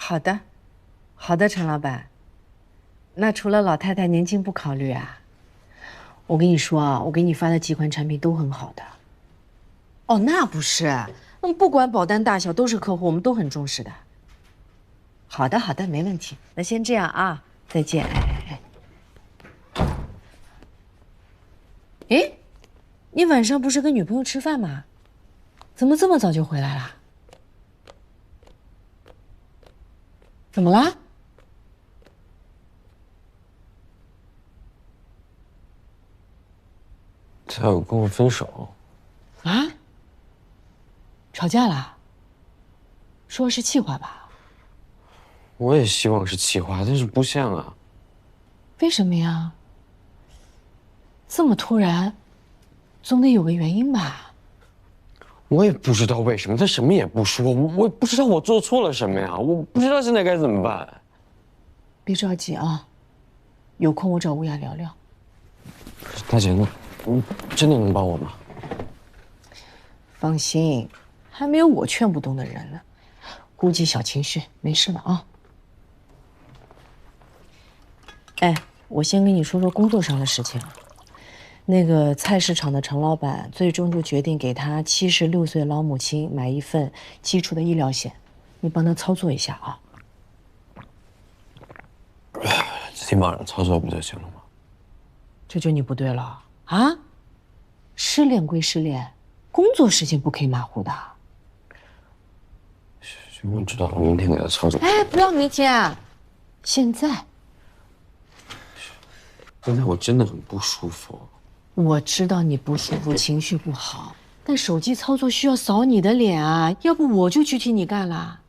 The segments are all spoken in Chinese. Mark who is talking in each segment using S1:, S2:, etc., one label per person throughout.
S1: 好的，好的，陈老板。那除了老太太年轻不考虑啊？我跟你说啊，我给你发的几款产品都很好的。哦，那不是，不管保单大小都是客户，我们都很重视的。好的，好的，没问题。那先这样啊，再见。哎，你晚上不是跟女朋友吃饭吗？怎么这么早就回来了？怎么了？
S2: 他要跟我分手
S1: 啊？吵架了？说是气话吧？
S2: 我也希望是气话，但是不像啊。
S1: 为什么呀？这么突然，总得有个原因吧？
S2: 我也不知道为什么，他什么也不说，我也不知道我做错了什么呀，我不知道现在该怎么办。
S1: 别着急啊，有空我找乌雅聊聊。
S2: 大姐，你真的能帮我吗？
S1: 放心，还没有我劝不动的人呢。估计小情绪，没事的啊。哎，我先跟你说说工作上的事情。那个菜市场的陈老板最终就决定给他76岁老母亲买一份基础的医疗险，你帮他操作一下啊。
S2: 自己马上操作不就行了吗？
S1: 这就你不对了啊！失恋归失恋，工作事情不可以马虎的。
S2: 行，我知道了，明天给他操作。
S1: 哎，不要明天啊，现在。
S2: 现在我真的很不舒服。
S1: 我知道你不舒服，情绪不好，但手机操作需要扫你的脸啊，要不我就去替你干了。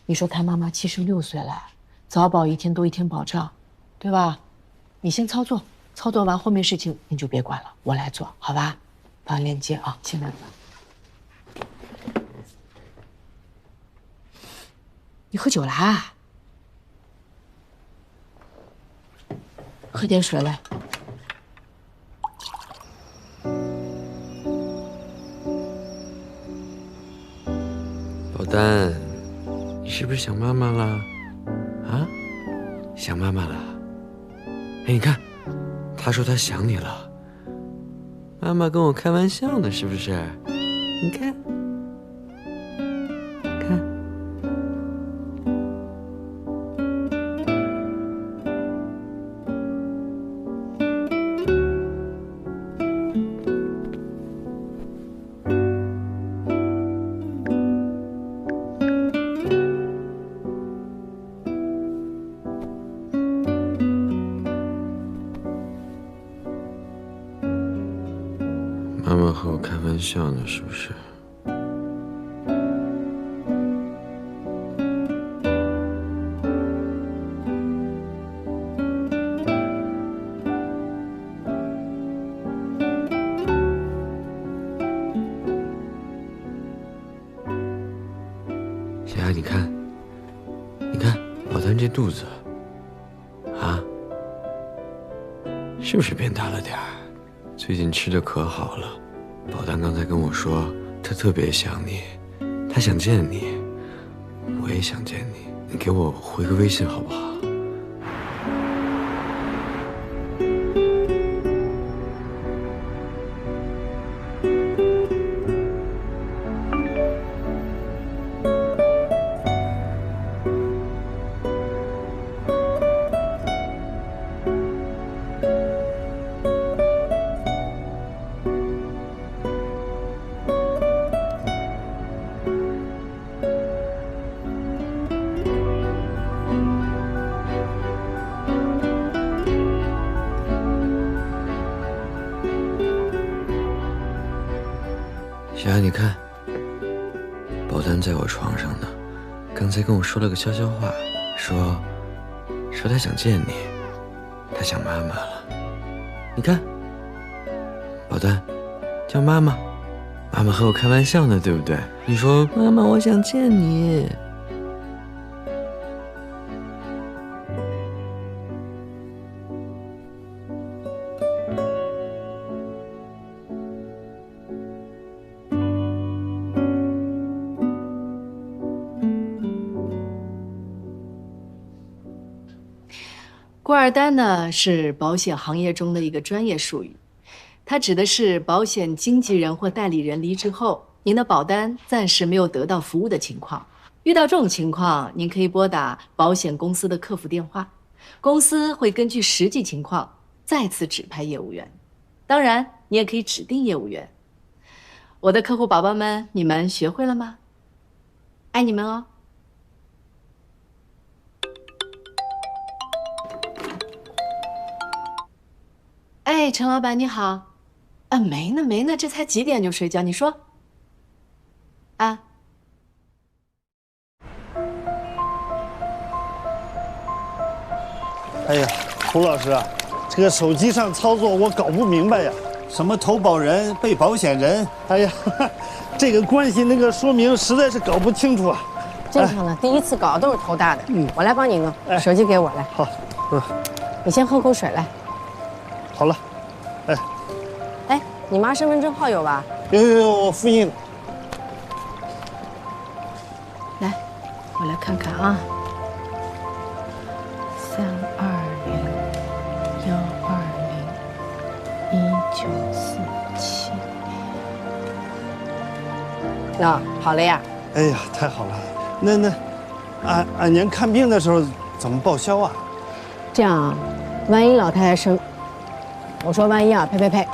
S1: 你说看妈妈76岁了，早保一天多一天保障，对吧？你先操作，操作完后面事情你就别管了，我来做，好吧？发链接啊，现在发。你喝酒了啊？喝点水来。
S2: 老丹，你是不是想妈妈了？啊，想妈妈了？哎，你看，他说他想你了。妈妈跟我开玩笑呢，是不是？你看，看，妈妈和我开玩笑呢，是不是？小雅，你看，你看，老丹这肚子，啊，是不是变大了点儿？最近吃的可好了。宝丹刚才跟我说，他特别想你，他想见你，我也想见你。你给我回个微信好不好？小雅，你看，宝丹在我床上呢，刚才跟我说了个悄悄话，说他想见你，他想妈妈了。你看，宝丹叫妈妈，妈妈和我开玩笑呢，对不对？你说妈妈，我想见你。
S1: 挂二单呢是保险行业中的一个专业术语，它指的是保险经纪人或代理人离职后，您的保单暂时没有得到服务的情况。遇到这种情况，您可以拨打保险公司的客服电话，公司会根据实际情况再次指派业务员。当然，你也可以指定业务员。我的客户宝宝们，你们学会了吗？爱你们哦。哎，陈老板你好。啊，没呢，这才几点就睡觉？你说。啊。
S3: 哎呀，胡老师啊，这个手机上操作我搞不明白呀，什么投保人、被保险人，哎呀，这个关系那个说明实在是搞不清楚啊。
S4: 正常的，第一次搞都是头大的。我来帮你弄，手机给我来。
S3: 好，
S4: 你先喝口水来。
S3: 好了，
S4: 哎，你妈身份证号有吧？
S3: 有，我复印了。
S1: 来，我来看看啊。320-120-1947。
S4: 那好了呀。
S3: 哎呀，太好了。那，俺娘看病的时候怎么报销啊？
S4: 这样啊，万一老太太生，我说万一啊，呸，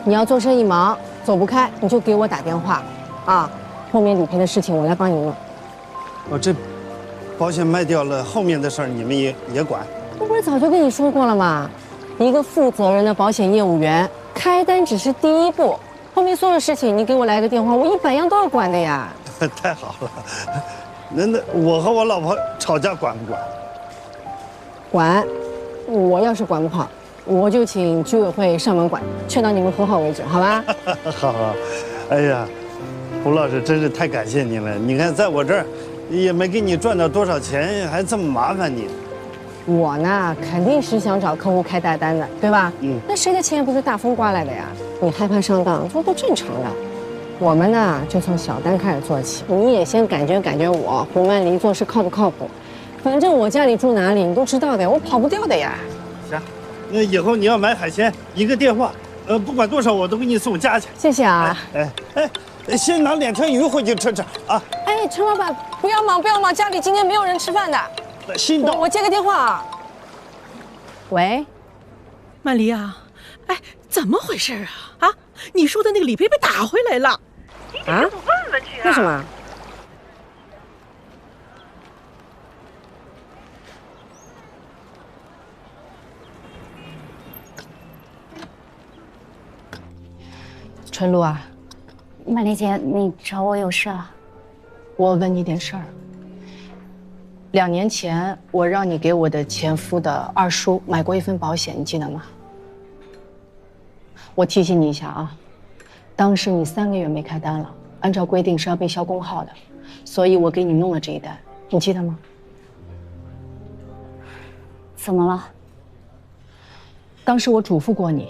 S4: 你要做生意忙走不开，你就给我打电话，啊，后面理赔的事情我来帮你弄。
S3: 我这保险卖掉了，后面的事儿你们也管？
S4: 我不是早就跟你说过了吗？一个负责任的保险业务员，开单只是第一步，后面所有事情你给我来个电话，我100样都要管的呀。
S3: 太好了，那我和我老婆吵架管不管？
S4: 管，我要是管不好，我就请居委会上门管，劝到你们和好为止，好吧？
S3: 好，哎呀，胡老师真是太感谢您了。你看，在我这儿也没给你赚到多少钱，还这么麻烦你。
S4: 我呢，肯定是想找客户开大单的，对吧？那谁的钱不是大风刮来的呀？你害怕上当，这都正常的。我们呢，就从小单开始做起，你也先感觉我胡曼黎做事靠不靠谱。反正我家里住哪里你都知道的，我跑不掉的呀。
S3: 行，那以后你要买海鲜，一个电话，不管多少我都给你送家去。
S4: 谢谢啊。
S3: 先拿2条鱼回去吃啊。
S4: 哎，陈老板，不要忙，家里今天没有人吃饭的。
S3: 新到，
S4: 我接个电话啊。喂，
S5: 曼黎啊，哎，怎么回事啊？你说的那个理赔被打回来了，你得跟我问去啊。
S4: 为什么？
S1: 春露啊，
S6: 曼丽姐，你找我有事啊？
S1: 我问你点事儿。2年前，我让你给我的前夫的二叔买过一份保险，你记得吗？我提醒你一下啊，当时你3个月没开单了，按照规定是要被销工号的，所以我给你弄了这一单，你记得吗？
S6: 怎么了？
S1: 当时我嘱咐过你，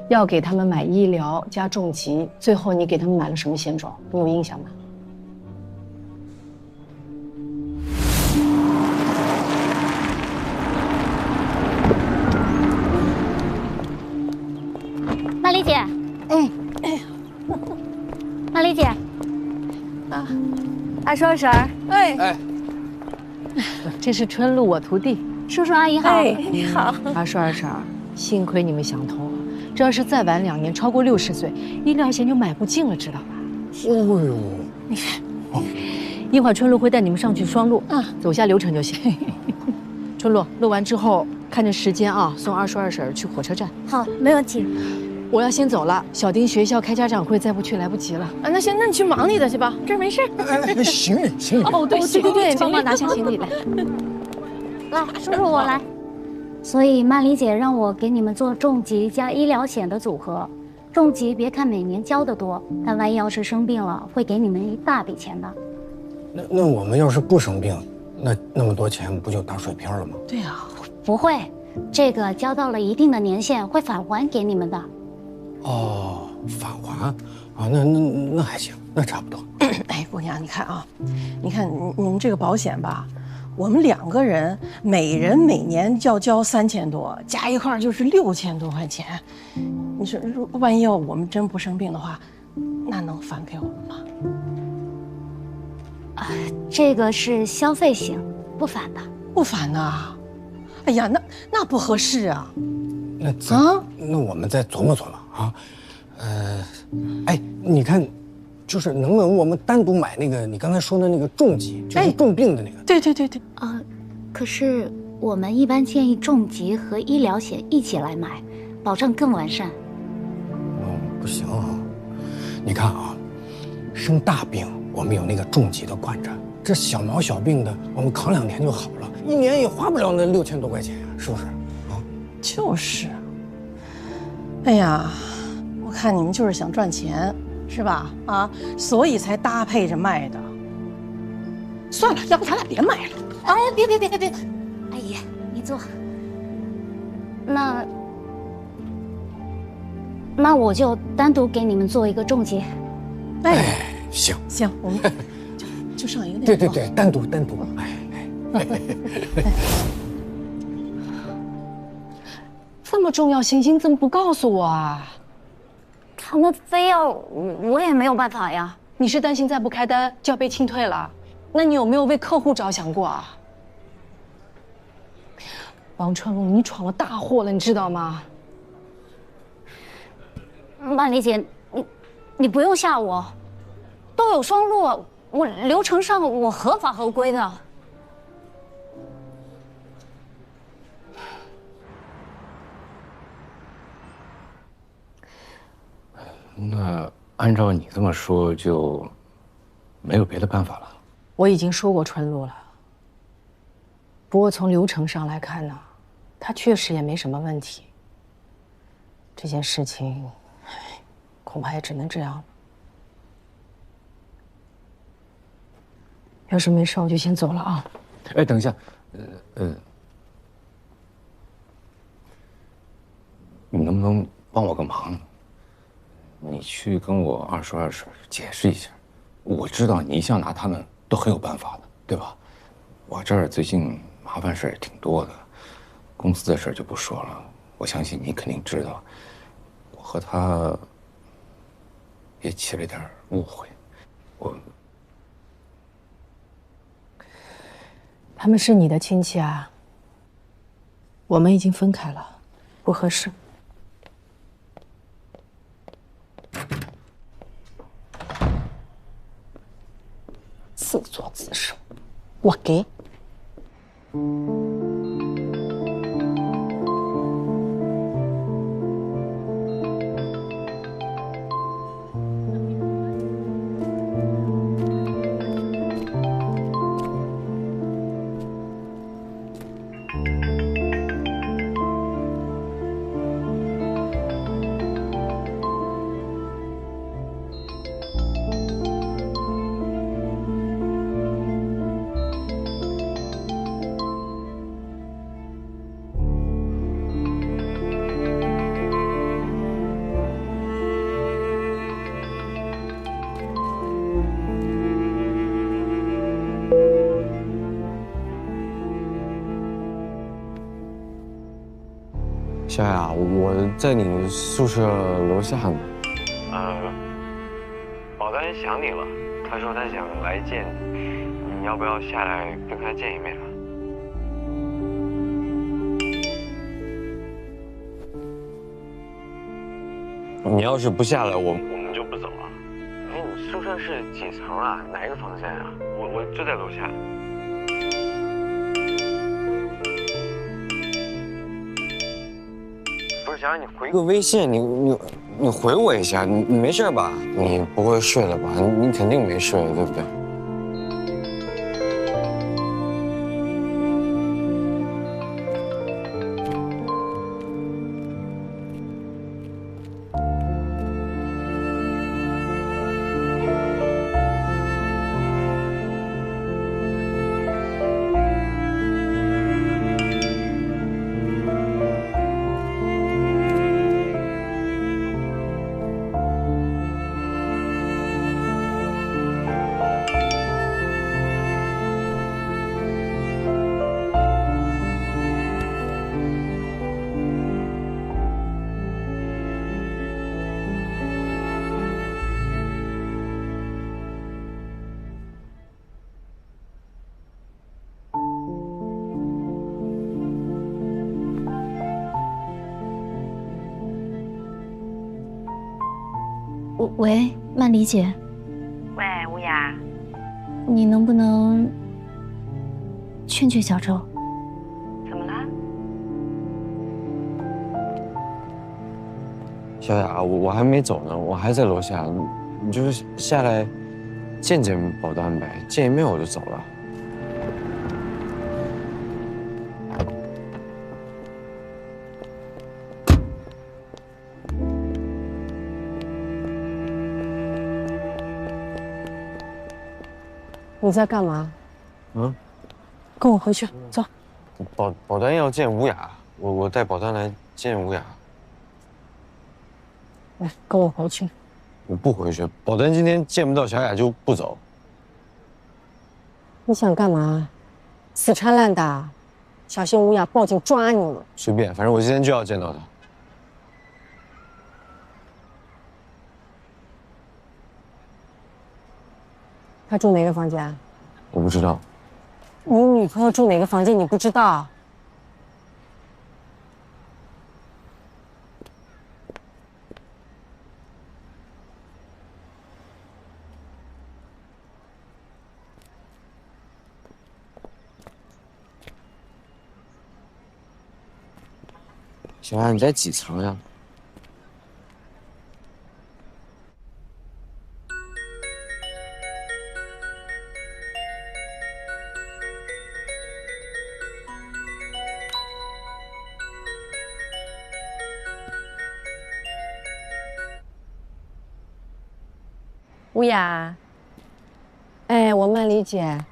S1: 要给他们买医疗加重疾，最后你给他们买了什么险种？你有印象吗？
S6: 曼丽姐，曼丽姐，二叔二婶儿，
S1: 这是春露，我徒弟。
S6: 叔叔阿姨好。
S5: 你好。
S1: 二叔二婶儿，幸亏你们想通了，这要是再晚2年，超过60岁，医疗险就买不进了，知道吧？
S3: 哦呦，
S1: 你看，一会儿春露会带你们上去双录，走下流程就行。春露录完之后，看着时间啊，送二叔二婶儿去火车站。
S6: 好，没问题。
S1: 我要先走了，小丁学校开家长会，再不去来不及了。
S4: 那行，那你去忙你的去吧，这儿没事。
S3: 行李。
S1: 哦，对，帮忙拿下行李来。
S6: 来，叔叔我来。所以曼丽姐让我给你们做重疾加医疗险的组合。重疾别看每年交的多，但万一要是生病了，会给你们一大笔钱的。
S7: 那我们要是不生病，那么多钱不就打水漂了吗？
S1: 对呀，
S6: 不会，这个交到了一定的年限会返还给你们的。
S7: 哦，返还啊，那还行，那差不多。
S5: 哎，姑娘，你看啊，你看你们这个保险吧，我们2个人，每人每年要交3000多，加一块就是6000多块钱。你说，万一要我们真不生病的话，那能返给我们吗？
S6: 这个是消费型，不返的。
S5: 不返呐？哎呀，那不合适啊。
S7: 那我们再琢磨琢磨啊。哎，你看，就是能不能我们单独买那个你刚才说的那个重疾，就是重病的那个？
S5: 对。
S6: 可是我们一般建议重疾和医疗险一起来买，保障更完善。
S7: 不行啊！你看啊，生大病我们有那个重疾的管着，这小毛小病的我们扛2年就好了，1年也花不了那6000多块钱呀，是不是？啊，
S5: 就是。哎呀，我看你们就是想赚钱，是吧？啊，所以才搭配着卖的。算了，要不咱俩别买了。
S6: 哎，别！阿姨，你坐。那我就单独给你们做一个重疾。
S7: 哎，行，
S5: 我们就上一个那个。
S7: 对，单独。
S1: 这么重要信息怎么不告诉我啊？
S6: 他们非要，我也没有办法呀。
S1: 你是担心再不开单就要被清退了？那你有没有为客户着想过啊？王春露，你闯了大祸了，你知道吗？
S6: 曼丽姐，你不用吓我，都有双录，我流程上我合法合规的。
S8: 那按照你这么说，就没有别的办法了。
S1: 我已经说过春露了，不过从流程上来看呢，他确实也没什么问题。这件事情，恐怕也只能这样了。要是没事，我就先走了啊。
S8: 哎，等一下，你能不能帮我个忙？你去跟我二叔二婶解释一下。我知道你一向拿他们都很有办法的，对吧？我这儿最近麻烦事也挺多的，公司的事就不说了。我相信你肯定知道，我和他也起了点误会。
S1: 他们是你的亲戚啊，我们已经分开了，不合适。自作自受，我给。
S2: 小雅，我在你宿舍楼下呢。
S9: 宝丹想你了，他说他想来见你，你要不要下来跟他见一面啊？
S2: 你要是不下来，我
S9: 们就不走了。哎，你宿舍是几层啊？哪个房间啊？我就在楼下。不是，小雅，你回
S2: 个微信，你回我一下，你没事吧？你不会睡了吧？你肯定没睡，对不对？
S6: 喂，曼黎姐。
S10: 喂，吴雅，
S6: 你能不能劝劝小周？
S10: 怎么了？
S9: 小雅，我还没走呢，我还在楼下，你就是下来见见保单呗，见一面我就走了。
S4: 你在干嘛？
S5: 跟我回去，走。
S9: 保单要见吴雅，我带保单来见吴雅。
S5: 来，跟我回去。
S9: 我不回去，保单今天见不到小雅就不走。
S4: 你想干嘛？死缠烂打，小心吴雅报警抓你了。
S9: 随便，反正我今天就要见到她。
S4: 他住哪个房间？
S9: 我不知道。
S4: 你女朋友住哪个房间？你不知道？
S9: 小雅，你在几层呀？
S4: 吴雅，哎，我曼黎姐，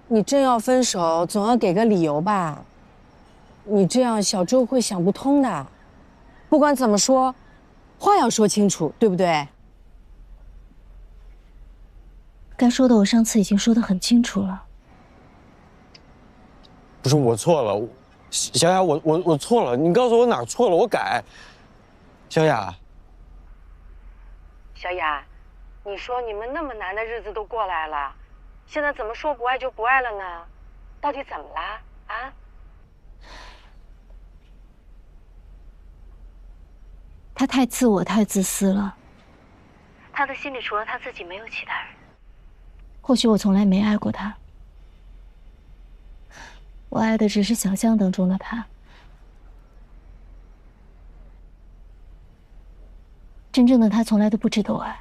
S4: 你真要分手，总要给个理由吧？你这样小周会想不通的。不管怎么说，话要说清楚，对不对？
S6: 该说的我上次已经说得很清楚了。
S9: 不是我错了，小雅，我错了，你告诉我哪儿错了，我改。小雅，
S10: 小雅，你说你们那么难的日子都过来了，现在怎么说不爱就不爱了呢？到底怎么了啊？
S6: 他太自我，太自私了。
S10: 他的心里除了他自己没有其他人。
S6: 或许我从来没爱过他，我爱的只是想象当中的他。真正的他从来都不值得我爱。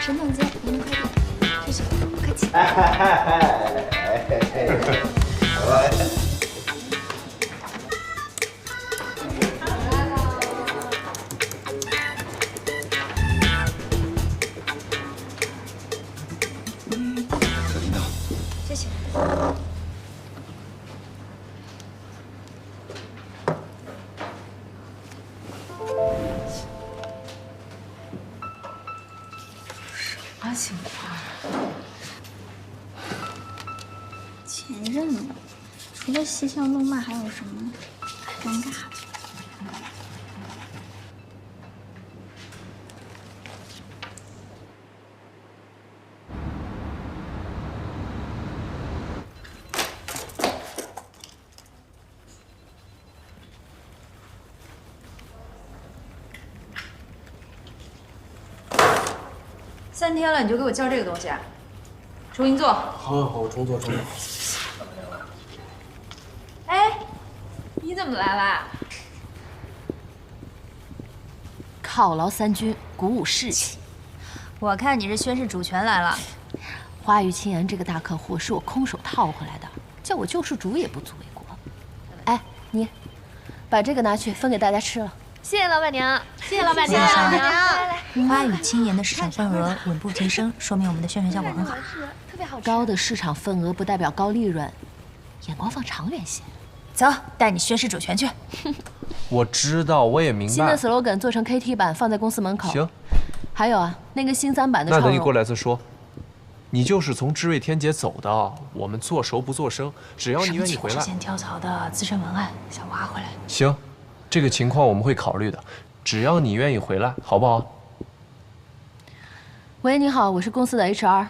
S11: 陈总监，您的快递，谢谢，不客气。
S2: 小领导，
S11: 谢谢。
S12: 啥情况？
S11: 前任了，除了嬉笑怒骂，还有什么尴尬的？3
S12: 天了，你就给我交这个东西啊？重新做。
S7: 好，我重做。
S12: 哎，你怎么来啦？
S13: 犒劳三军，鼓舞士气。
S12: 我看你是宣誓主权来了。
S13: 花语青言这个大客户是我空手套回来的，叫我救世主也不足为过。哎，你把这个拿去分给大家吃了。谢谢老板娘，谢谢老板娘。
S12: 花语青言的市场份额稳步提升，说明我们的宣传效果很好。
S13: 高的市场份额不代表高利润，眼光放长远些。
S12: 走，带你宣誓主权去。
S14: 我知道，我也明白。
S13: 新的 slogan 做成 KT 版，放在公司门口。
S14: 行。
S13: 还有啊，那个新3版的超容。
S14: 那等你过来再说。你就是从知瑞天杰走的，我们做熟不做生，只要你愿意回来。
S12: 之前跳槽的资深文案想挖回来。
S14: 行，这个情况我们会考虑的，只要你愿意回来，好不好？
S13: 喂，你好，我是公司的 HR。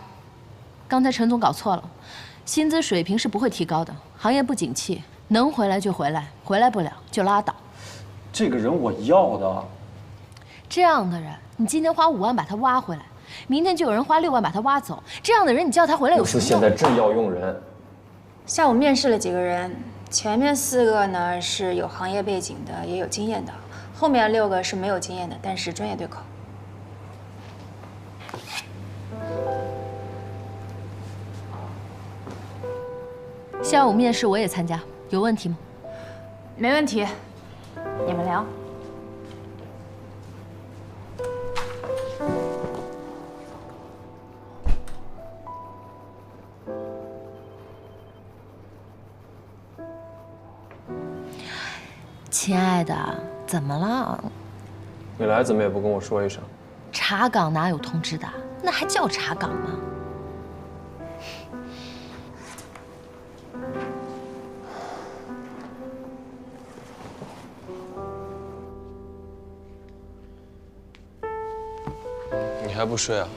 S13: 刚才陈总搞错了，薪资水平是不会提高的，行业不景气，能回来就回来，回来不了就拉倒。
S14: 这个人我要的。
S13: 这样的人，你今天花5万把他挖回来，明天就有人花6万把他挖走。这样的人，你叫他回来有什么用？
S14: 现在正要用人。
S12: 下午面试了几个人，前面4个呢是有行业背景的，也有经验的，后面6个是没有经验的，但是专业对口。
S13: 下午面试我也参加，有问题吗？
S12: 没问题，你们聊。
S13: 亲爱的，怎么了？
S14: 你来怎么也不跟我说一声？
S13: 查岗哪有通知的？那还叫查岗吗？
S14: 你还不睡啊？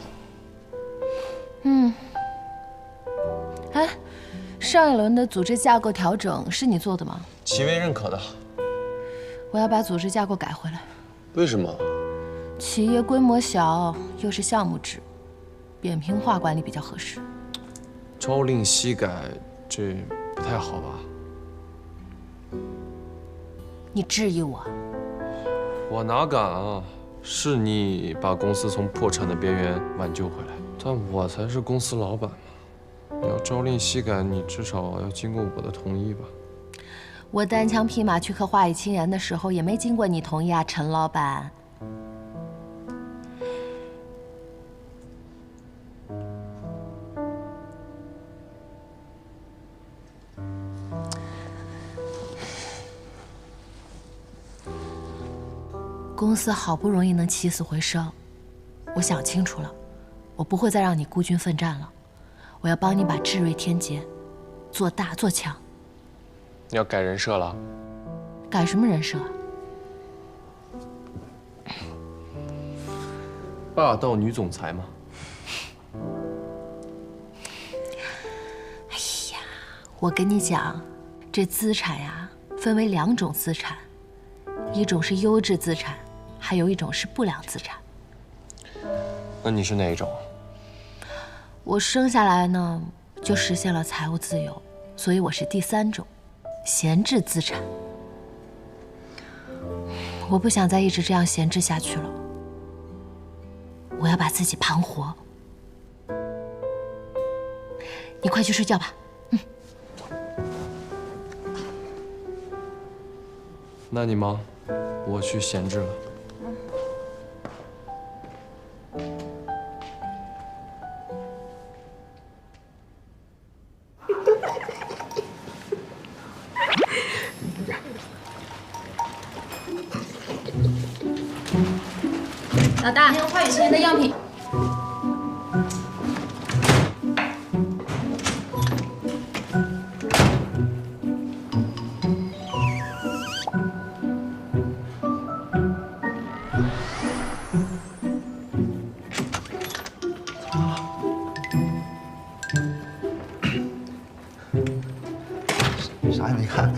S13: 哎，上一轮的组织架构调整是你做的吗？
S14: 齐薇认可的。
S13: 我要把组织架构改回来。
S14: 为什么？
S13: 企业规模小，又是项目制，扁平化管理比较合适。
S14: 朝令夕改，这不太好吧？
S13: 你质疑我？
S14: 我哪敢啊！是你把公司从破产的边缘挽救回来，但我才是公司老板嘛。你要朝令夕改，你至少要经过我的同意吧？
S13: 我单枪匹马去刻花语青言的时候，也没经过你同意啊，陈老板。公司好不容易能起死回生，我想清楚了，我不会再让你孤军奋战了。我要帮你把智瑞天劫做大做强。
S14: 你要改人设了？
S13: 改什么人设？
S14: 霸道女总裁吗？
S13: 哎呀，我跟你讲，这资产呀，分为2种资产，一种是优质资产，还有一种是不良资产。
S14: 那你是哪一种？
S13: 我生下来呢，就实现了财务自由，所以我是第3种，闲置资产。我不想再一直这样闲置下去了，我要把自己盘活。你快去睡觉吧。
S14: 那你忙，我去闲置了。
S12: 老大，那个花语青言的样品。
S3: 啥也没看。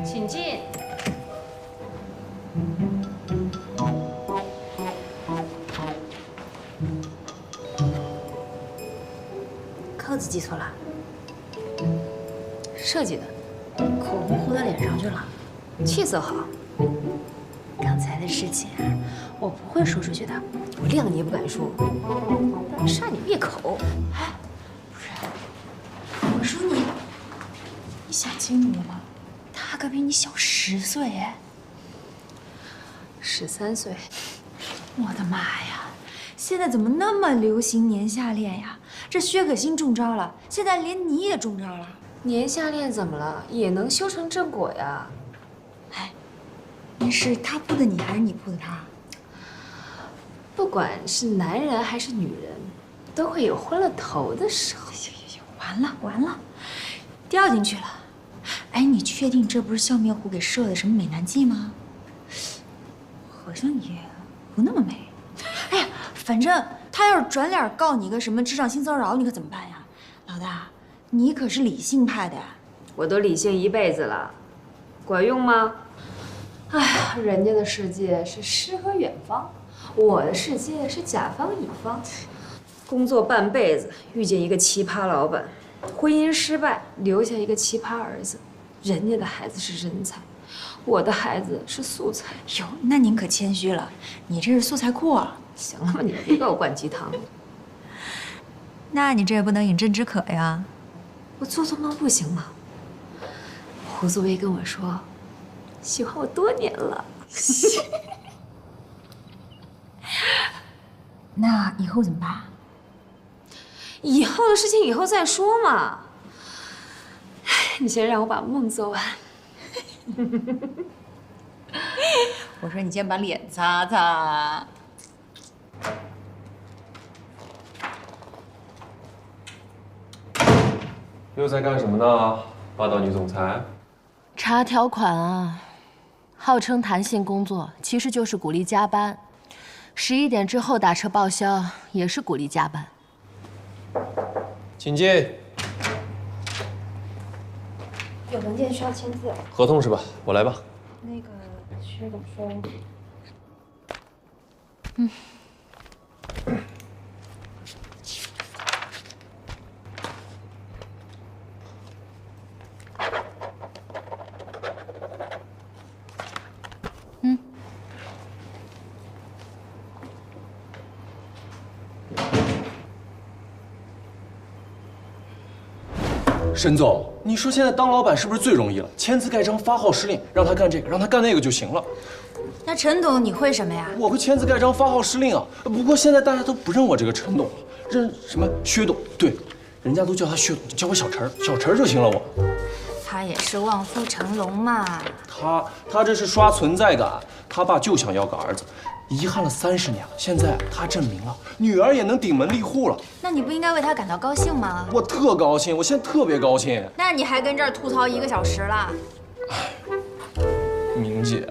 S12: 请进。记错了，设计的，口红糊到脸上去了，气色好。刚才的事情啊，我不会说出去的，我谅你也不敢说，杀你灭口。哎，不是，我说你想清楚了吗？他可比你小10岁哎，13岁。我的妈呀！现在怎么那么流行年下恋呀？这薛可欣中招了，现在连你也中招了。年下恋怎么了？也能修成正果呀。哎，那是他扑的你，还是你扑的他？不管是男人还是女人，都会有昏了头的时候。完了完了，掉进去了。哎，你确定这不是笑面虎给设的什么美男计吗？好像也不那么美。哎呀，反正他要是转脸告你个什么职场性骚扰，你可怎么办呀？老大，你可是理性派的呀。我都理性一辈子了，管用吗？哎呀，人家的世界是诗和远方，我的世界是甲方乙方。工作半辈子，遇见一个奇葩老板，婚姻失败，留下一个奇葩儿子。人家的孩子是人才，我的孩子是素材。哟，那您可谦虚了，你这是素材库啊！行了吧，你别给我灌鸡汤。那你这也不能饮鸩止渴呀。我做做梦不行吗？胡祖威跟我说，喜欢我多年了。那以后怎么办？以后的事情以后再说嘛。你先让我把梦做完。我说你先把脸擦擦。
S14: 又在干什么呢？霸道女总裁。
S13: 查条款啊，号称弹性工作，其实就是鼓励加班。11点之后打车报销，也是鼓励加班。
S14: 请进。
S12: 有文件需要签字。
S14: 合同是吧？我来吧。
S12: 那个薛总说，
S15: 沈总，你说现在当老板是不是最容易了？签字盖章、发号施令，让他干这个，让他干那个就行了。
S12: 那陈董你会什么呀？
S15: 我会签字盖章、发号施令啊。不过现在大家都不认我这个陈董了，认什么薛董？对，人家都叫他薛董，叫我小陈，小陈就行了我。
S12: 他也是望夫成龙嘛。
S15: 他这是刷存在感。他爸就想要个儿子，遗憾了30年了。现在他证明了，女儿也能顶门立户了。
S12: 那你不应该为他感到高兴吗？
S15: 我特高兴，我现在特别高兴。
S12: 那你还跟这儿吐槽1个小时了？
S15: 明姐，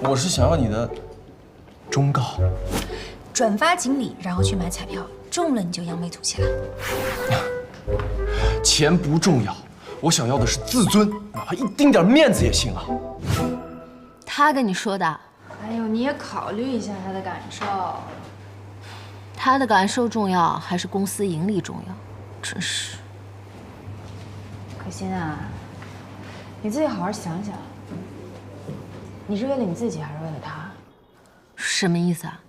S15: 我是想要你的忠告。
S12: 转发锦鲤，然后去买彩票，中了你就扬眉吐气了。
S15: 钱不重要，我想要的是自尊，哪怕一丁点面子也行啊。
S13: 他跟你说的？
S12: 哎呦，你也考虑一下他的感受。
S13: 他的感受重要还是公司盈利重要？真是。
S12: 可心啊，你自己好好想想，你是为了你自己还是为了他？
S13: 什么意思啊？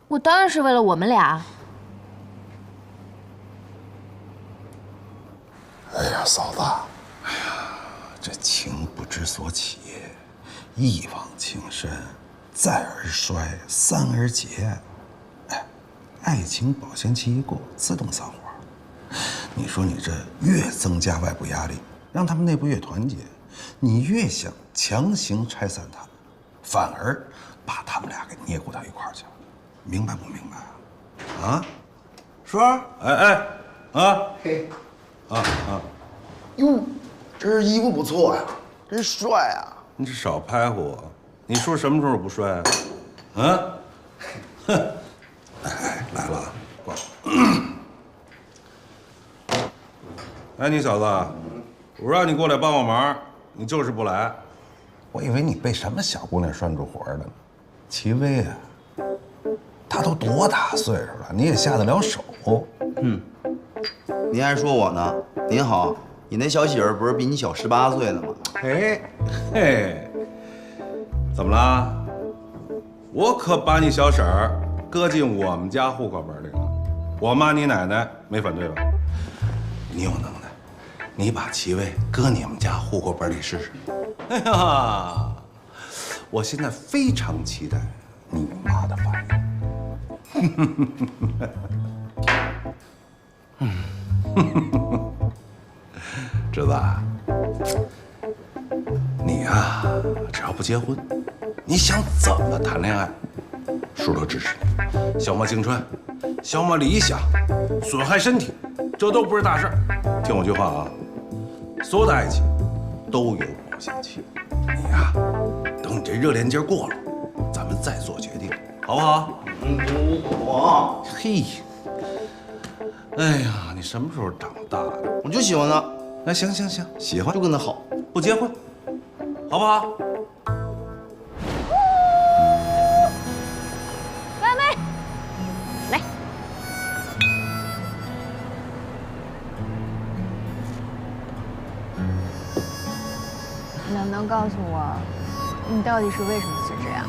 S13: 我当然是为了我们俩。
S16: 哎呀，嫂子，哎呀，这情不知所起，一往情深，再而衰，三而竭。哎，爱情保鲜期一过，自动散伙。你说你这越增加外部压力，让他们内部越团结，你越想强行拆散他们，反而把他们俩给捏咕到一块儿去了，明白不明白啊？啊，叔儿，嘿，哟，这衣服不错呀，真帅啊！你这少拍乎我，你说什么时候不帅啊？啊？哼！哎，来了，过来。哎，你小子，我让你过来帮我忙，你就是不来。我以为你被什么小姑娘拴住活了呢。齐薇啊，她他都多大岁数了，你也下得了手？
S17: 您还说我呢？您好，你那小媳妇不是比你小18岁呢吗？
S16: 哎，嘿，怎么了？我可把你小婶儿搁进我们家户口本里了，我妈你奶奶没反对吧？你有能耐，你把齐薇搁你们家户口本里试试。哎呀，我现在非常期待你妈的反应。侄子，你呀，只要不结婚，你想怎么谈恋爱，叔都支持你。消磨青春，消磨理想，损害身体，这都不是大事儿。听我句话啊，所有的爱情都有保鲜期。你呀，等你这热恋劲儿过了，咱们再做决定，好不好？
S17: 我
S16: 嘿，哎呀，你什么时候长大的？
S17: 我就喜欢他。
S16: 那行，喜欢
S17: 就跟他好，
S16: 不结婚，好不好？
S13: 外卖，来。
S12: 能告诉我，你到底是为什么辞职呀？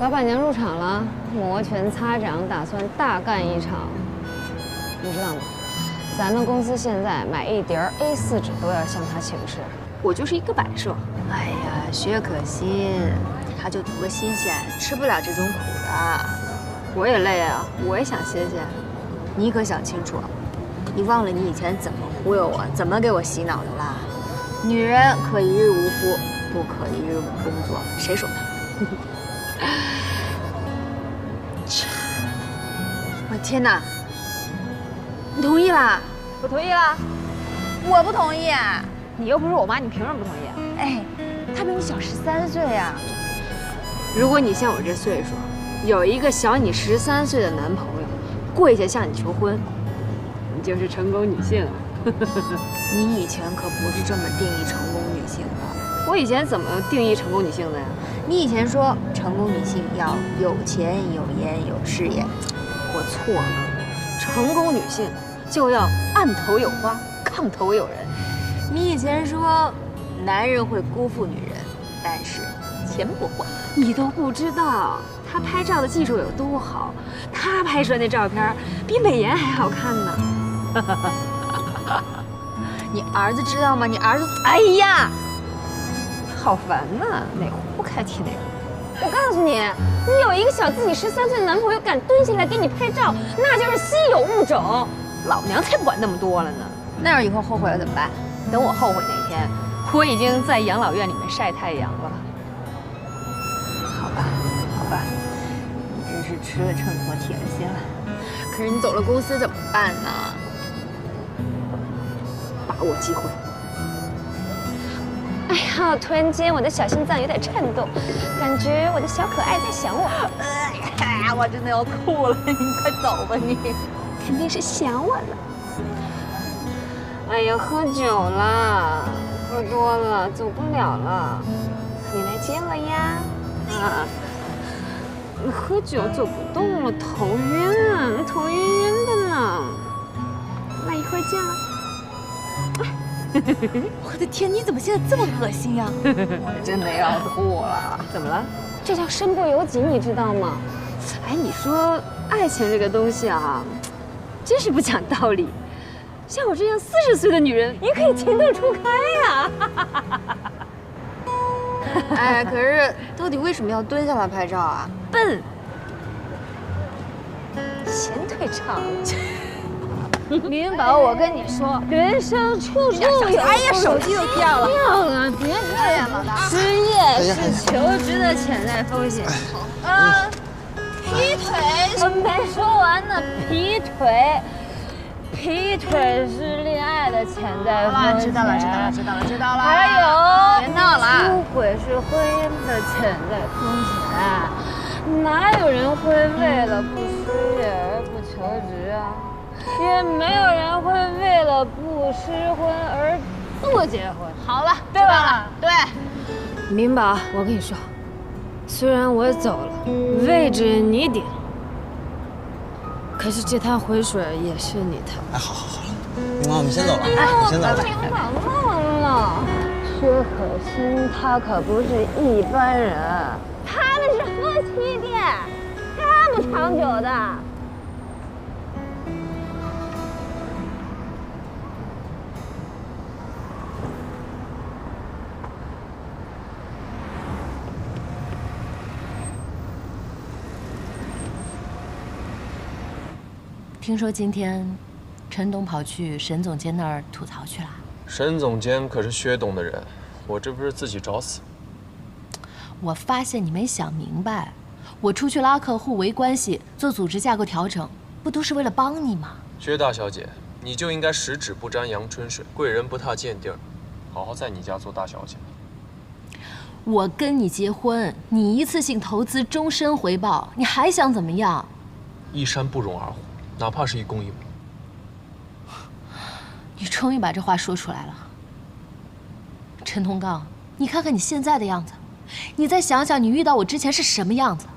S4: 老板娘入场了，摩拳擦掌，打算大干一场。你知道吗？咱们公司现在买一叠 A4 纸都要向她请示，我就是一个摆设。
S12: 哎呀，薛可欣，她就图个新鲜，吃不了这种苦的。
S4: 我也累啊，我也想歇歇。
S12: 你可想清楚，你忘了你以前怎么忽悠我，怎么给我洗脑的啦？女人可一日无夫，不可一日无工作，谁说的？我天哪！你同意啦？
S4: 我同意啦。
S12: 我不同意。
S4: 你又不是我妈，你凭什么不同意？
S12: 哎，她比你小13岁呀。
S4: 如果你像我这岁数，有一个小你13岁的男朋友，跪下向你求婚，你就是成功女性了。
S12: 你以前可不是这么定义成功女性的。
S4: 我以前怎么定义成功女性的呀？
S12: 你以前说成功女性要有钱、有颜、有事业，我错了。
S4: 成功女性就要案头有花，炕头有人。
S12: 你以前说男人会辜负女人，但是钱不会。
S4: 你都不知道他拍照的技术有多好，他拍出来那照片比美颜还好看呢。
S12: 你儿子知道吗？你儿子，
S4: 哎呀，好烦呐！哪壶不开提哪壶。我告诉你，你有一个小自己13岁的男朋友敢蹲下来给你拍照，那就是稀有物种。老娘才不管那么多了呢。
S12: 那要以后后悔了怎么办？
S4: 等我后悔那天，我已经在养老院里面晒太阳了。
S12: 好吧，好吧，你真是吃了秤砣铁了心了。可是你走了公司怎么办呢？
S4: 把握机会。哎呀，突然间我的小心脏有点颤动，感觉我的小可爱在想我。
S12: 哎呀，我真的要吐了，你快走吧你。
S4: 肯定是想我了。哎呀，喝酒了，喝多了，走不了了，你来接我呀！啊，喝酒走不动了，头晕啊，头晕晕的呢。那一会儿见了。
S12: 我的天，你怎么现在这么恶心呀？我真的要吐了。
S4: 怎么了？这叫身不由己，你知道吗？哎，你说爱情这个东西啊，真是不讲道理。像我这样40岁的女人，也可以情窦初开呀。
S12: 哎，可是到底为什么要蹲下来拍照啊？
S4: 笨，贤退场。林宝，我跟你说，人生处处有。
S12: 哎呀，手机都掉了。
S4: 掉了，别这样，老大。失业是求职的潜在风险。
S12: 啊，劈腿？
S4: 我没说完呢，劈腿。劈腿是恋爱的潜在风险。
S12: 知道了。
S4: 还有，
S12: 别闹了。
S4: 出轨是婚姻的潜在风险。哪有人会为了不失业而不求职啊？也没有人会为了不失婚而不结婚。
S12: 好了，
S4: 对吧？
S12: 对。
S4: 明宝，我跟你说，虽然我走了，位置你顶，
S18: 可是这趟浑水也是你的。
S7: 哎，好，我们先走了，我先走了。
S4: 薛可欣他可不是一般人，他们是夫妻店，他不长久的。
S13: 听说今天陈董跑去沈总监那儿吐槽去了。
S14: 沈总监可是薛董的人，我这不是自己找死。
S13: 我发现你没想明白，我出去拉客户、维关系、做组织架构调整，不都是为了帮你吗？
S14: 薛大小姐，你就应该十指不沾阳春水，贵人不踏贱地儿，好好在你家做大小姐。
S13: 我跟你结婚，你一次性投资，终身回报，你还想怎么样？
S14: 一山不容二虎。哪怕是一公一母。
S13: 你终于把这话说出来了，陈同刚，你看看你现在的样子，你再想想你遇到我之前是什么样子。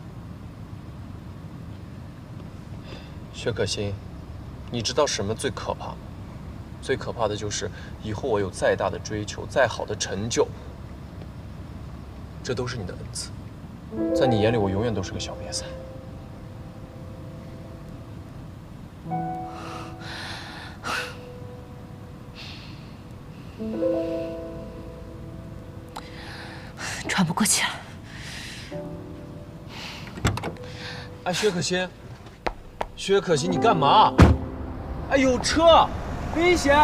S14: 薛可欣，你知道什么最可怕吗？最可怕的就是以后我有再大的追求，再好的成就，这都是你的恩赐，在你眼里我永远都是个小瘪三。
S13: 喘不过气来。
S14: 哎，薛可欣，薛可欣，你干嘛？哎，有车，危险！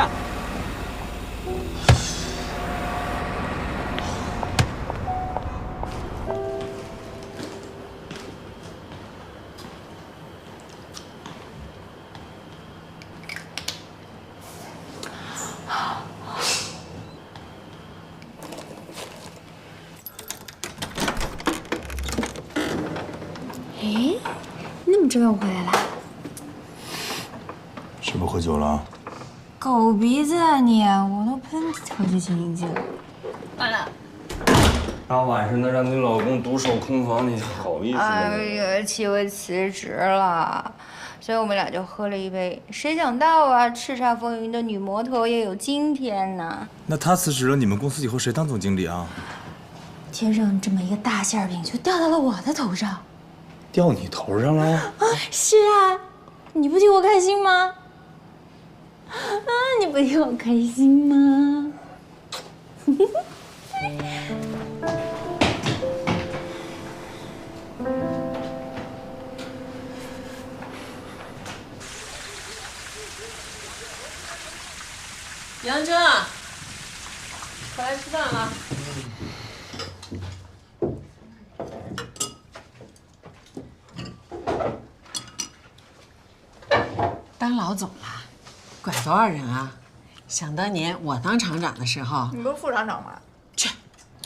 S12: 哎，那么这又回来了？
S16: 是不是喝酒了？
S12: 狗鼻子啊你！我都喷调节清新剂了。完了。
S9: 大晚上的让你老公独守空房，你好意思吗？
S11: 哎呀，气我辞职了，所以我们俩就喝了一杯。谁想到啊，叱咤风云的女魔头也有今天呢。
S19: 那他辞职了，你们公司以后谁当总经理啊？
S12: 天上这么一个大馅饼就掉到了我的头上。
S9: 掉你头上了？
S12: 啊，是啊，你不替我开心吗？啊，你不替我开心吗？
S5: 杨真，快来吃饭了。当老总了，管多少人啊？想当年我当厂长的时候，
S11: 你不是副厂长吗？
S5: 去。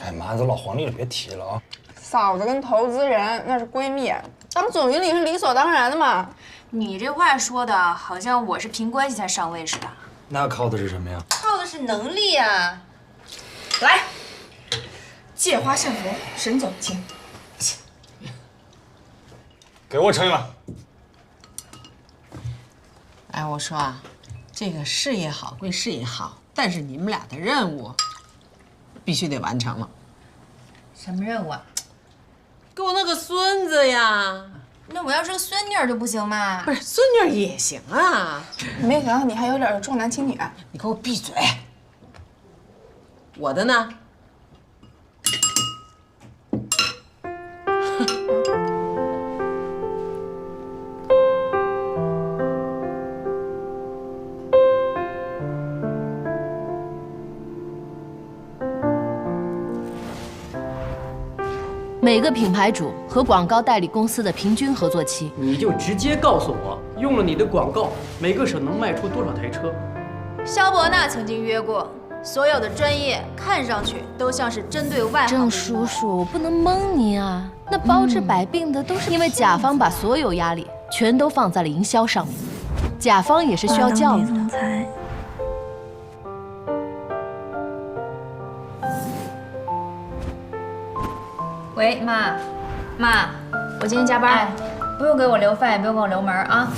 S7: 哎妈，这老黄历了，别提了啊！
S11: 嫂子跟投资人那是闺蜜，当总经理是理所当然的嘛。
S12: 你这话说的好像我是凭关系才上位似的。
S19: 那靠的是什么呀？
S12: 靠的是能力啊！来，借花献佛，沈总请。
S19: 给我盛一碗。
S5: 哎，我说啊，这个事业好归事业好，但是你们俩的任务必须得完成了。
S12: 什么任务啊？
S5: 给我弄个孙子呀！
S12: 那我要是个孙女儿就不行吗？
S5: 不是，孙女儿也行啊。
S11: 没想到你还有点重男轻女。
S5: 你给我闭嘴！我的呢？
S13: 每个品牌主和广告代理公司的平均合作期，
S20: 你就直接告诉我，用了你的广告，每个省能卖出多少台车？
S12: 肖伯纳曾经约过，所有的专业看上去都像是针对外行。
S13: 郑叔叔，我不能蒙您啊，那包治百病的都是因为甲方把所有压力全都放在了营销上面，甲方也是需要教育的。
S12: 喂，妈，我今天加班，不用给我留饭，也不用给我留门啊。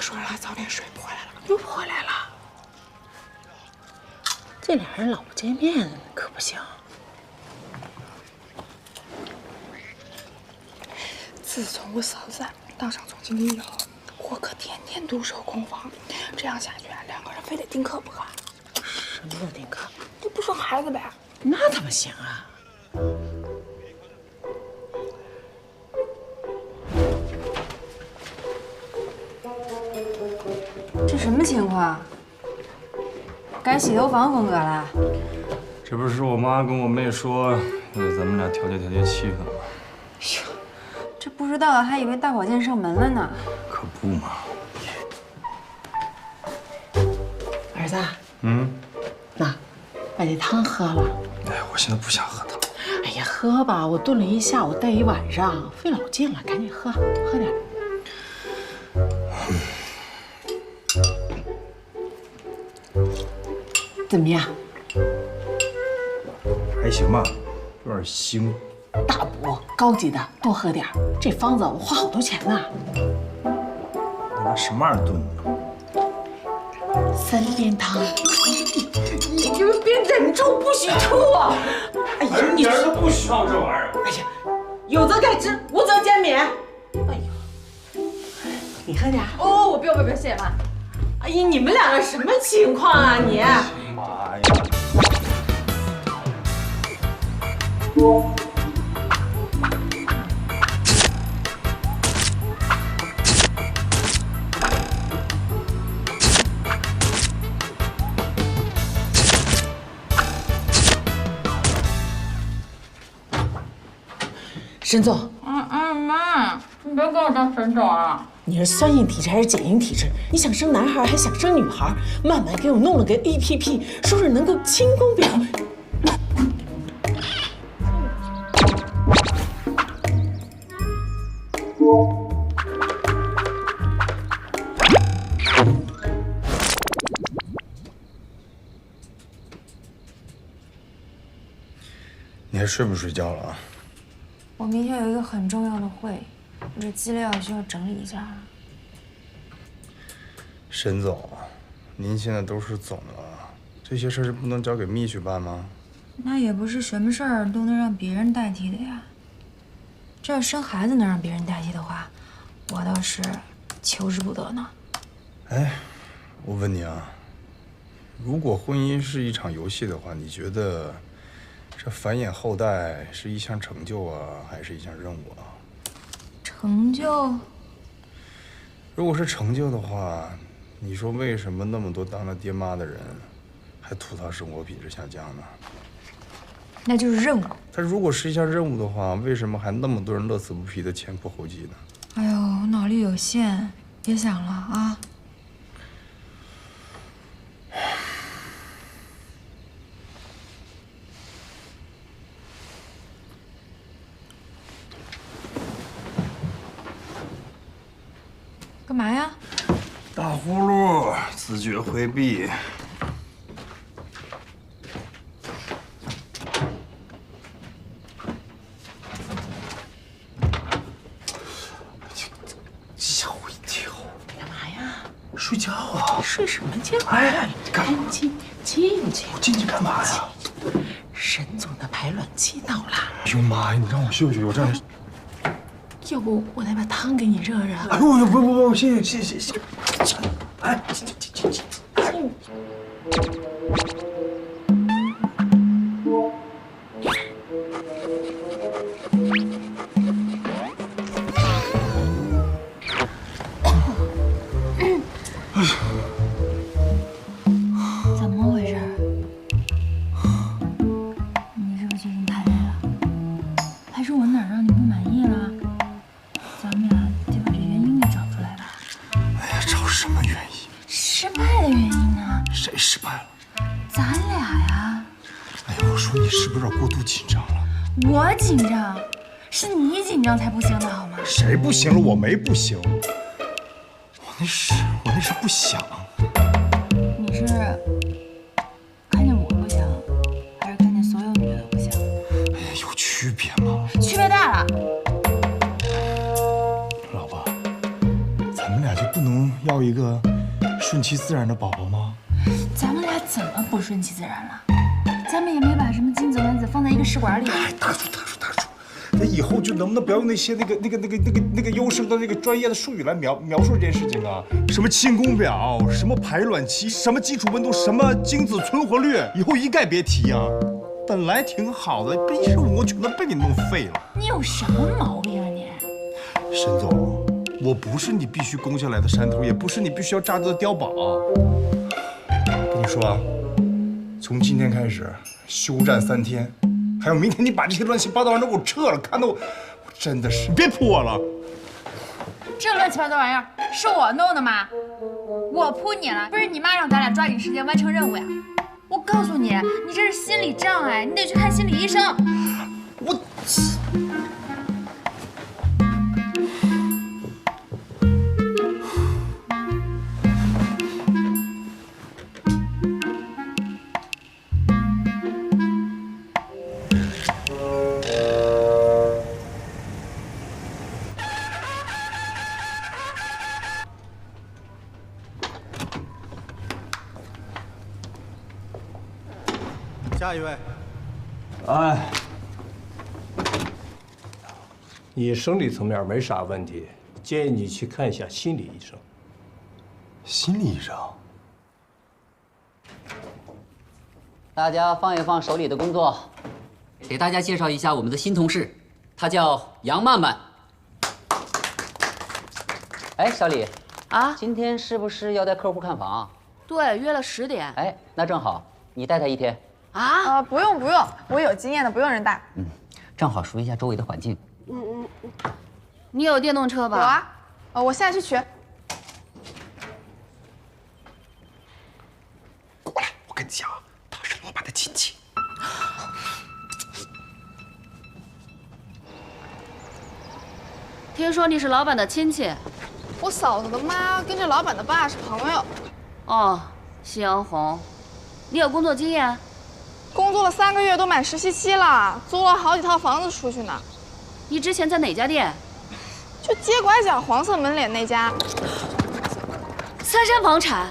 S5: 说了，早点睡，不回来了，又不回来了。这俩人老不见面可不行。自从我嫂子当上总经理以后，我可天天独守空房，这样下去啊，两个人非得丁克不可。什么叫丁克？就不生孩子呗。那怎么行啊？
S12: 这什么情况？改洗头房风格了？
S19: 这不是我妈跟我妹说，让咱们俩调节调节气氛吗？
S12: 这不知道还以为大保健上门了呢。
S19: 可不嘛。
S5: 儿子，那把这汤喝了。
S19: 哎，我现在不想喝汤。
S5: 哎呀，喝吧，我炖了一下午，带一晚上，费老劲了，赶紧喝，喝点。怎么样？
S19: 还行吧，有点腥。
S5: 大补，高级的，多喝点。这方子我花好多钱呢。
S19: 你拿什么玩意儿炖的
S5: 3边汤。你就别忍住不许吐啊！哎呀，你
S19: 人都不需要这玩意儿。
S5: 哎呀，有则改之，无则减免。哎呦，你喝点。
S12: 哦，我不要，谢谢妈。
S5: 哎呀，你们两个什么情况啊你？
S19: 妈呀！
S5: 沈总。
S12: 妈，你别给我当沈总啊！
S5: 你是酸硬体质还是碱硬体质？你想生男孩还想生女孩？慢慢给我弄了个 APP， 说是能够清宫表。
S19: 你还睡不睡觉了啊？
S12: 我明天有一个很重要的会，我这资料需要整理一下。
S19: 沈总，您现在都是总了，这些事儿不能交给秘书办吗？
S12: 那也不是什么事儿都能让别人代替的呀。这要生孩子能让别人代替的话，我倒是求之不得呢。
S19: 哎，我问你啊，如果婚姻是一场游戏的话，你觉得这繁衍后代是一项成就啊，还是一项任务啊？
S12: 成就？
S19: 如果是成就的话，你说为什么那么多当了爹妈的人还吐槽生活品质下降呢？
S12: 那就是任务。
S19: 它如果是一项任务的话，为什么还那么多人乐此不疲的前仆后继呢？
S12: 哎呦，我脑力有限，别想了啊。干嘛呀？
S19: 打呼噜，自觉回避。吓我一跳！
S5: 干嘛呀？
S19: 睡觉啊！
S5: 睡什么觉？
S19: 哎，
S5: 赶紧进去。
S19: 我进去干嘛呀？
S5: 沈总的排卵期到了。
S19: 哎呦妈呀！你让我休息，我这儿。
S5: 要不我来把汤给你热热？
S19: 哎呦不，谢谢。哎，进。
S12: 怎么回事？你是不是最近太累了？还是我哪儿让你不满意了？咱们俩得把这原因给找出来吧。
S19: 哎呀，找什么原因？
S12: 失败的原因呢？
S19: 谁失败了？
S12: 咱俩呀。
S19: 哎呀，我说你是不是有点过度紧张了？
S12: 我紧张，是你紧张才不行的好吗？
S19: 谁不行了？我没不行，我那是不想。
S12: 你是看见我不行，还是看见所有女的都不行？
S19: 哎呀，有区别吗？
S12: 区别大了。
S19: 老婆，咱们俩就不能要要一个顺其自然的宝宝吗？
S12: 咱们俩怎么不顺其自然了？咱们也没把什么精子卵子放在一个试管里。
S19: 哎，大叔，那以后就能不能不要用那些那个优生的那个专业的术语来描述这件事情啊？什么清宫表，什么排卵期，什么基础温度，什么精子存活率，以后一概别提啊！本来挺好的，被一时无全都被你弄废了。
S12: 你有什么毛病啊你？
S19: 沈总，我不是你必须攻下来的山头，也不是你必须要炸掉的碉堡。跟你说啊，从今天开始休战3天，还有明天你把这些乱七八糟玩意儿都给我撤了，看得我真的是，你别扑我了。
S12: 这乱七八糟玩意儿是我弄的吗？我扑你了，不是你妈让咱俩抓紧时间完成任务呀？我告诉你，你这是心理障碍，你得去看心理医生。
S19: 我。
S15: 下一位。
S21: 哎，你生理层面没啥问题，建议你去看一下心理医生。
S19: 心理医生？
S22: 大家放一放手里的工作，给大家介绍一下我们的新同事，她叫杨曼曼。哎，小李啊，今天是不是要带客户看房？
S23: 对，约了10点。
S22: 哎，那正好，你带她1天。
S24: 不用，我有经验的，不用人带。
S22: 正好熟悉一下周围的环境。
S23: 你有电动车吧？
S24: 有啊，我现在去取。
S19: 过来，我跟你讲，他是老板的亲戚。
S23: 听说你是老板的亲戚？
S24: 我嫂子的妈跟这老板的爸是朋友。
S23: 哦，夕阳红，你有工作经验？
S24: 工作了3个月，都满实习期了，租了好几套房子出去呢。
S23: 你之前在哪家店？
S24: 就街拐角黄色门脸那家。
S23: 三山房产。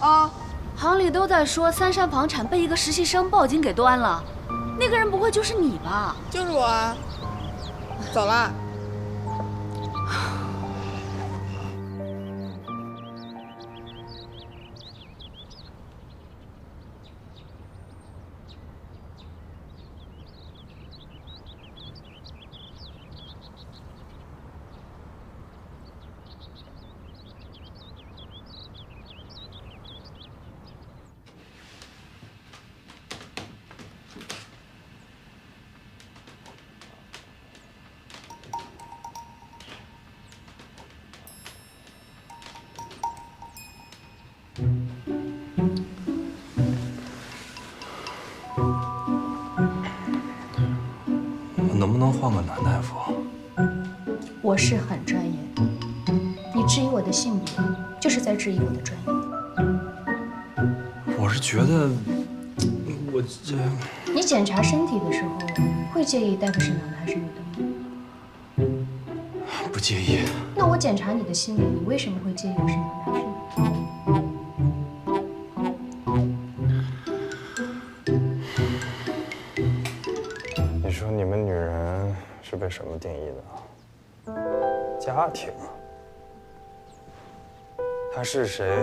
S24: 啊，
S23: 行里都在说三山房产被一个实习生报警给端了，那个人不会就是你吧？
S24: 就是我啊。走了。
S19: 能不能换个男大夫？
S12: 我是很专业，你质疑我的性别，就是在质疑我的专业。
S19: 我是觉得，我这……
S12: 你检查身体的时候，会介意大夫是男的还是女的吗？
S19: 不介意。
S12: 那我检查你的心理，你为什么会介意我是男的还是女的？
S9: 你说你们女人是被什么定义的？家庭。她是谁，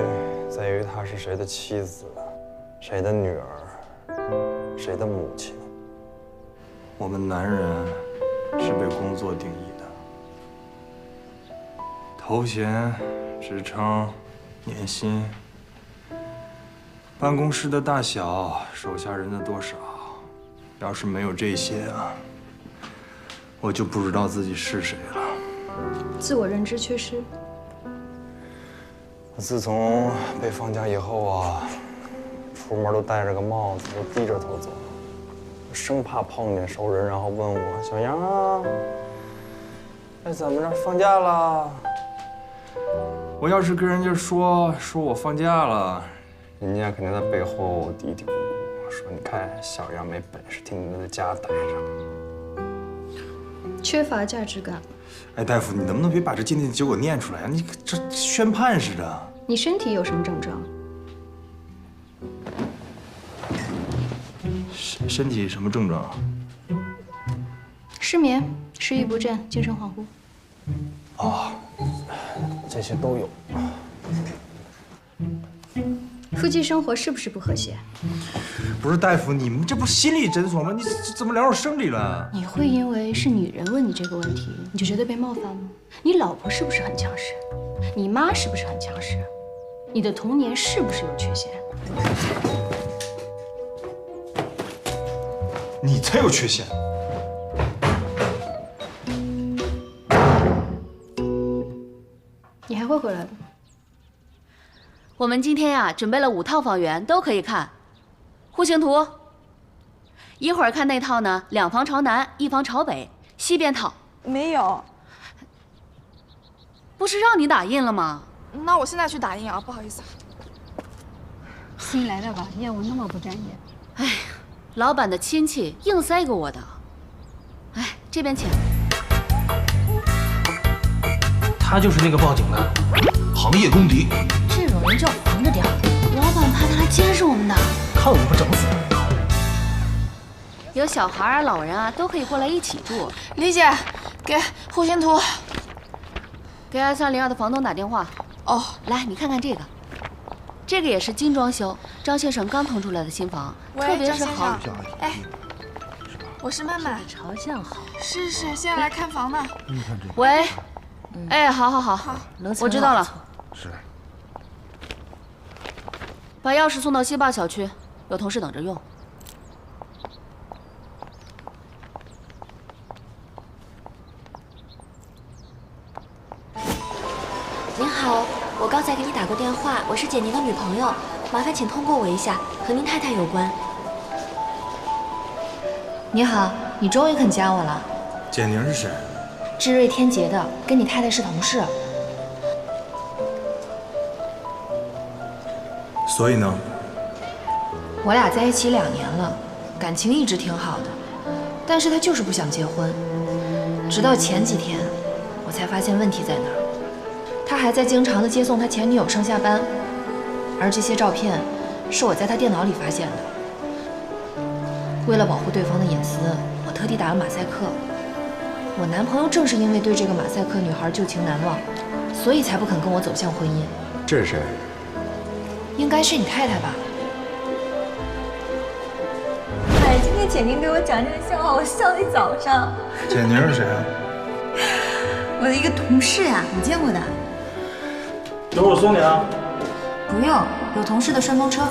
S9: 在于她是谁的妻子，谁的女儿，谁的母亲。我们男人是被工作定义的，头衔、职称、年薪、办公室的大小、手下人的多少。要是没有这些啊，我就不知道自己是谁了。
S12: 自我认知缺失。
S9: 自从被放假以后啊，出门都戴着个帽子，都低着头走，生怕碰见熟人，然后问我小杨啊，哎怎么着放假了？我要是跟人家说我放假了，人家肯定在背后嘀嘀咕咕说你看小杨没本事，天天在家待着。
S12: 缺乏价值感。
S19: 哎，大夫，你能不能别把这鉴定结果念出来啊？你这宣判似的。
S12: 你身体有什么症状？
S19: 身体什么症状？
S12: 失眠、食欲不振、精神恍惚。
S7: 哦，这些都有。
S12: 夫妻生活是不是不和谐？
S19: 不是大夫，你们这不是心理诊所吗？你怎么聊到生理了？
S12: 你会因为是女人问你这个问题，你就觉得被冒犯吗？你老婆是不是很强势？你妈是不是很强势？你的童年是不是有缺陷？
S19: 你才有缺陷。
S12: 你还会回来的。
S23: 我们今天呀，准备了5套房源，都可以看。户型图，一会儿看那套呢，2房朝南，1房朝北，西边套。
S24: 没有。
S23: 不是让你打印了吗？
S24: 那我现在去打印啊，不好意思。
S4: 新来的吧，业务那么不专业。
S23: 哎呀，老板的亲戚硬塞给我的。哎，这边请。
S15: 他就是那个报警的，行业公敌。
S23: 这种人就要防着点儿，老板怕他来监视我们的。
S15: 看我不整死他！
S23: 有小孩啊、老人啊，都可以过来一起住。
S24: 李姐，给户型图。
S23: 给2302的房东打电话。
S24: 哦，
S23: 来，你看看这个，这个也是精装修，张先生刚腾出来的新房，特别是好。
S24: 哎，我是曼曼。
S13: 朝向好。
S24: 是，现在来看房呢。
S23: 喂，哎，好，我知道了。
S19: 是。
S23: 把钥匙送到西坝小区，有同事等着用。
S1: 您好，我刚才给你打过电话，我是简宁的女朋友，麻烦请通过我一下，和您太太有关。
S12: 你好，你终于肯加我了。
S19: 简宁是谁？
S12: 智瑞天杰的，跟你太太是同事。
S19: 所以呢？
S12: 我俩在一起2年了，感情一直挺好的，但是他就是不想结婚。直到前几天，我才发现问题在哪儿。他还在经常的接送他前女友上下班，而这些照片是我在他电脑里发现的。为了保护对方的隐私，我特地打了马赛克。我男朋友正是因为对这个马赛克女孩旧情难忘，所以才不肯跟我走向婚姻。
S19: 这是谁？
S12: 应该是你太太吧？
S1: 哎，今天简宁给我讲这个笑话，我笑了一早上。
S19: 简宁是谁啊？
S1: 我的一个同事呀，你见过的。
S19: 等会儿送你啊。
S1: 不用，有同事的顺风车。